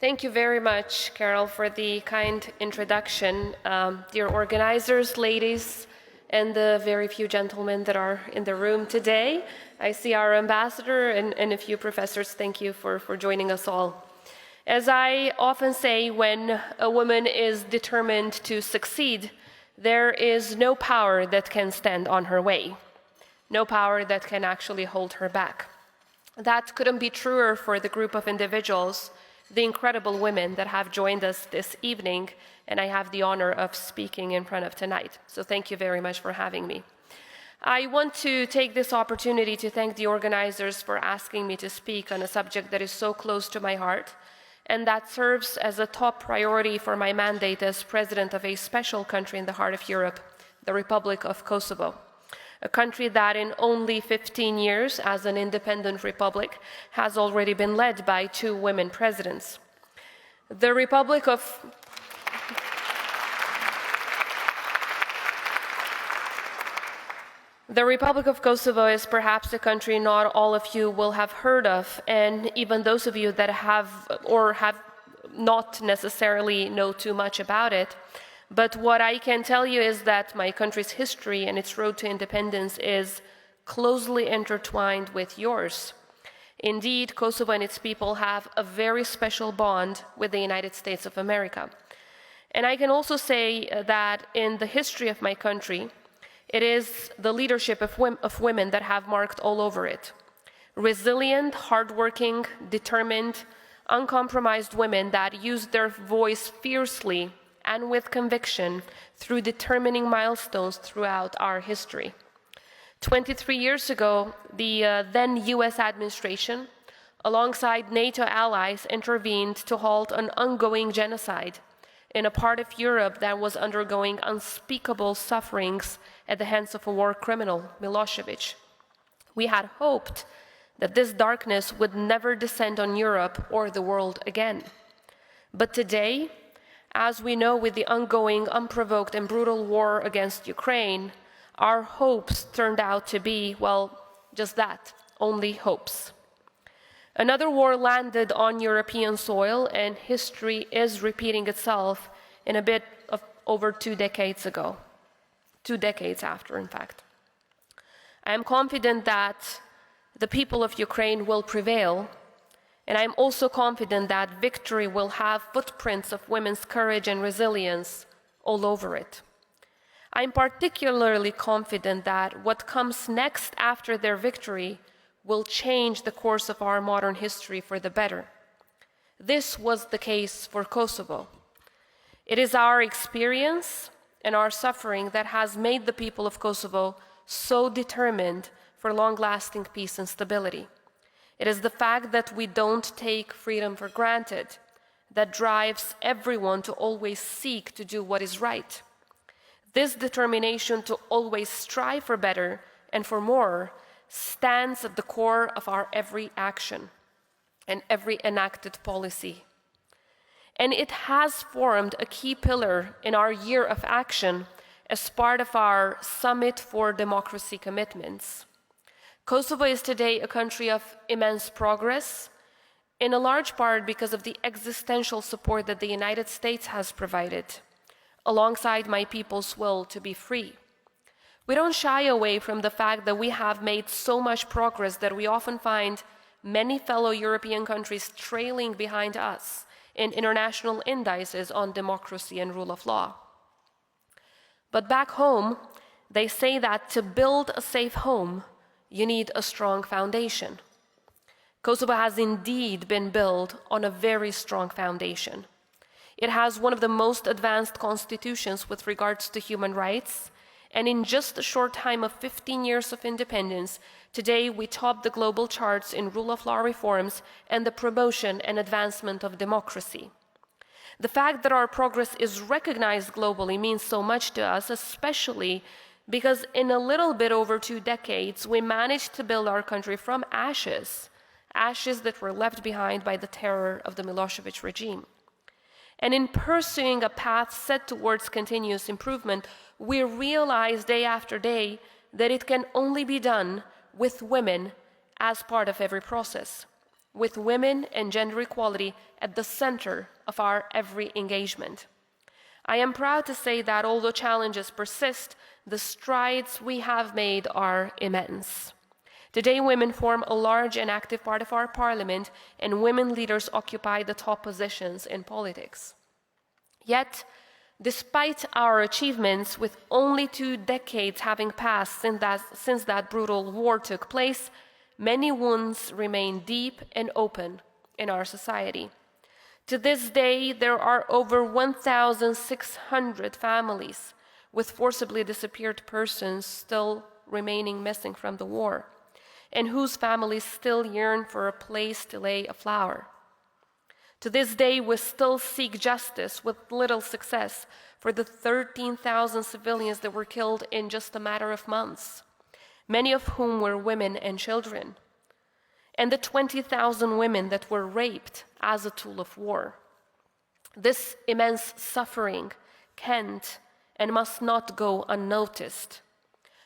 Thank you very much, Carol, for the kind introduction. Dear organizers, ladies, and the very few gentlemen that are in the room today. I see our ambassador and a few professors. Thank you for joining us all. As I often say, when a woman is determined to succeed, there is no power that can stand on her way, no power that can actually hold her back. That couldn't be truer for the group of individuals, the incredible women that have joined us this evening, and I have the honor of speaking in front of tonight. So thank you very much for having me. I want to take this opportunity to thank the organizers for asking me to speak on a subject that is so close to my heart, and that serves as a top priority for my mandate as president of a special country in the heart of Europe, the Republic of Kosovo. A country that in only 15 years as an independent republic has already been led by 2 women presidents. The Republic of Kosovo is perhaps a country not all of you will have heard of, and even those of you that have or have not necessarily know too much about it. But what I can tell you is that my country's history and its road to independence is closely intertwined with yours. Indeed, Kosovo and its people have a very special bond with the United States of America. And I can also say that in the history of my country, it is the leadership of women that have marked all over it. Resilient, hardworking, determined, uncompromised women that use their voice fiercely and with conviction through determining milestones throughout our history. 23 years ago, the then US administration, alongside NATO allies, intervened to halt an ongoing genocide in a part of Europe that was undergoing unspeakable sufferings at the hands of a war criminal, Milosevic. We had hoped that this darkness would never descend on Europe or the world again. But today, as we know, with the ongoing, unprovoked, and brutal war against Ukraine, our hopes turned out to be, well, just that, only hopes. Another war landed on European soil, and history is repeating itself in a bit of over 2 decades ago. 2 decades after, in fact. I am confident that the people of Ukraine will prevail, and I'm also confident that victory will have footprints of women's courage and resilience all over it. I'm particularly confident that what comes next after their victory will change the course of our modern history for the better. This was the case for Kosovo. It is our experience and our suffering that has made the people of Kosovo so determined for long-lasting peace and stability. It is the fact that we don't take freedom for granted that drives everyone to always seek to do what is right. This determination to always strive for better and for more stands at the core of our every action and every enacted policy. And it has formed a key pillar in our year of action as part of our Summit for Democracy commitments. Kosovo is today a country of immense progress, in a large part because of the existential support that the United States has provided, alongside my people's will to be free. We don't shy away from the fact that we have made so much progress that we often find many fellow European countries trailing behind us in international indices on democracy and rule of law. But back home, they say that to build a safe home, you need a strong foundation. Kosovo has indeed been built on a very strong foundation. It has one of the most advanced constitutions with regards to human rights, and in just a short time of 15 years of independence, today we top the global charts in rule of law reforms and the promotion and advancement of democracy. The fact that our progress is recognized globally means so much to us, especially because in a little bit over 2 decades, we managed to build our country from ashes that were left behind by the terror of the Milosevic regime. And in pursuing a path set towards continuous improvement, we realize day after day that it can only be done with women as part of every process. with women and gender equality at the center of our every engagement. I am proud to say that although challenges persist, the strides we have made are immense. Today, women form a large and active part of our parliament, and women leaders occupy the top positions in politics. Yet, despite our achievements, with only 2 decades having passed since that brutal war took place, many wounds remain deep and open in our society. To this day, there are over 1,600 families with forcibly disappeared persons still remaining missing from the war, and whose families still yearn for a place to lay a flower. To this day, we still seek justice with little success for the 13,000 civilians that were killed in just a matter of months, many of whom were women and children, and the 20,000 women that were raped as a tool of war. This immense suffering can't and must not go unnoticed.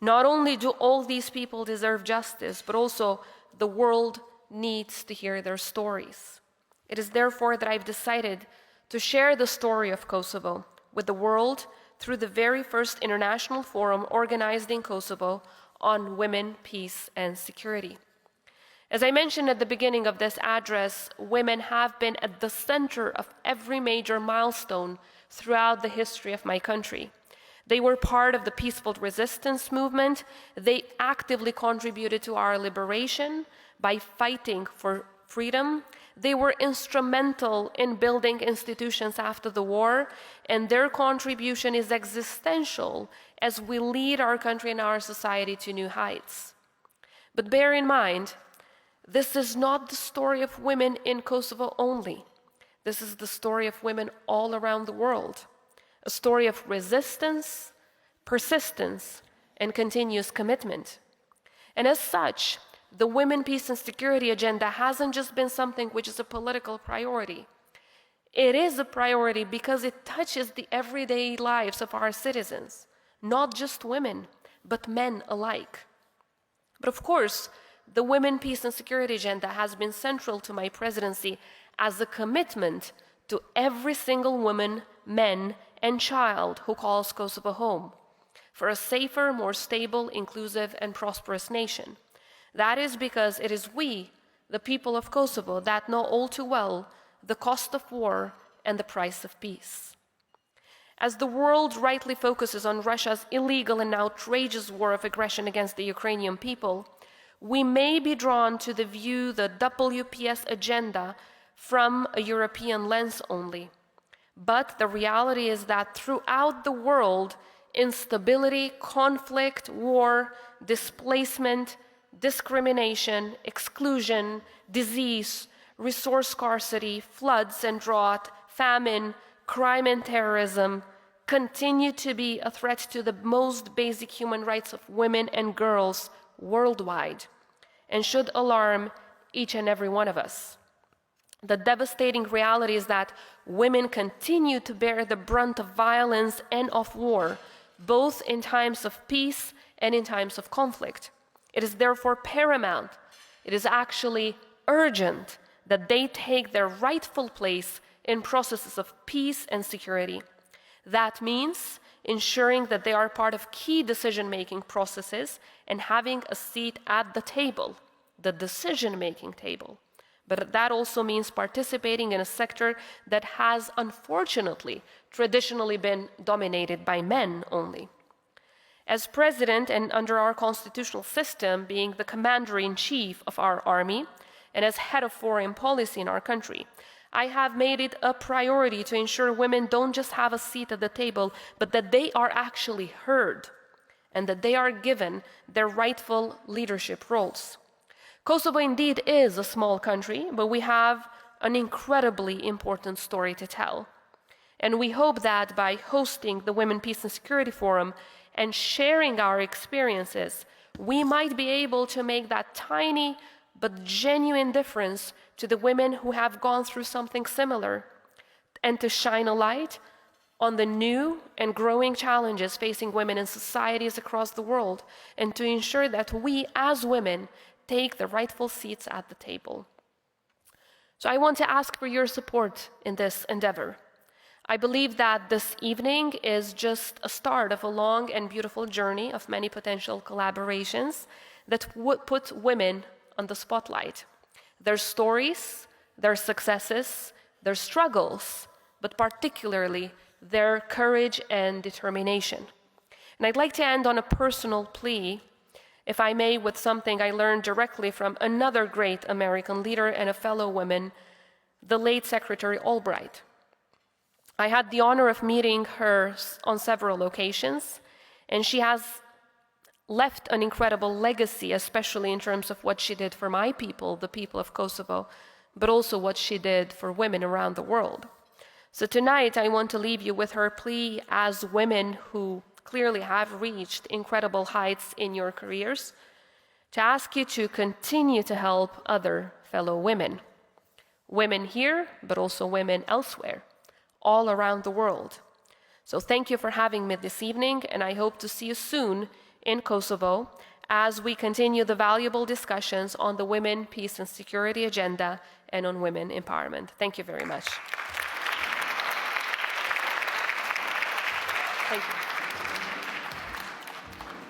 Not only do all these people deserve justice, but also the world needs to hear their stories. It is therefore that I've decided to share the story of Kosovo with the world through the very first international forum organized in Kosovo on women, peace, and security. As I mentioned at the beginning of this address, women have been at the center of every major milestone throughout the history of my country. They were part of the peaceful resistance movement. They actively contributed to our liberation by fighting for freedom. They were instrumental in building institutions after the war, and their contribution is existential as we lead our country and our society to new heights. But bear in mind, this is not the story of women in Kosovo only. This is the story of women all around the world. A story of resistance, persistence, and continuous commitment. And as such, the women, peace, and security agenda hasn't just been something which is a political priority. It is a priority because it touches the everyday lives of our citizens, not just women, but men alike. But of course, the women, peace, and security agenda has been central to my presidency as a commitment to every single woman, man, and child who calls Kosovo home, for a safer, more stable, inclusive, and prosperous nation. That is because it is we, the people of Kosovo, that know all too well the cost of war and the price of peace. As the world rightly focuses on Russia's illegal and outrageous war of aggression against the Ukrainian people, we may be drawn to view the WPS agenda from a European lens only. But the reality is that throughout the world, instability, conflict, war, displacement, discrimination, exclusion, disease, resource scarcity, floods and drought, famine, crime and terrorism continue to be a threat to the most basic human rights of women and girls worldwide, and should alarm each and every one of us. The devastating reality is that women continue to bear the brunt of violence and of war, both in times of peace and in times of conflict. It is therefore paramount, it is actually urgent that they take their rightful place in processes of peace and security. That means ensuring that they are part of key decision-making processes and having a seat at the table, the decision-making table. But that also means participating in a sector that has, unfortunately, traditionally been dominated by men only. As president and under our constitutional system, being the commander-in-chief of our army, and as head of foreign policy in our country, I have made it a priority to ensure women don't just have a seat at the table, but that they are actually heard, and that they are given their rightful leadership roles. Kosovo indeed is a small country, but we have an incredibly important story to tell. And we hope that by hosting the Women, Peace and Security Forum and sharing our experiences, we might be able to make that tiny but genuine difference to the women who have gone through something similar, and to shine a light on the new and growing challenges facing women in societies across the world, and to ensure that we as women take the rightful seats at the table. So I want to ask for your support in this endeavor. I believe that this evening is just a start of a long and beautiful journey of many potential collaborations that would put women on the spotlight. Their stories, their successes, their struggles, but particularly their courage and determination. And I'd like to end on a personal plea, if I may, with something I learned directly from another great American leader and a fellow woman, the late Secretary Albright. I had the honor of meeting her on several occasions, and she has left an incredible legacy, especially in terms of what she did for my people, the people of Kosovo, but also what she did for women around the world. So tonight, I want to leave you with her plea as women who clearly have reached incredible heights in your careers, to ask you to continue to help other fellow women. Women here, but also women elsewhere, all around the world. So thank you for having me this evening, and I hope to see you soon in Kosovo as we continue the valuable discussions on the women, peace, and security agenda and on women empowerment. Thank you very much. Thank you.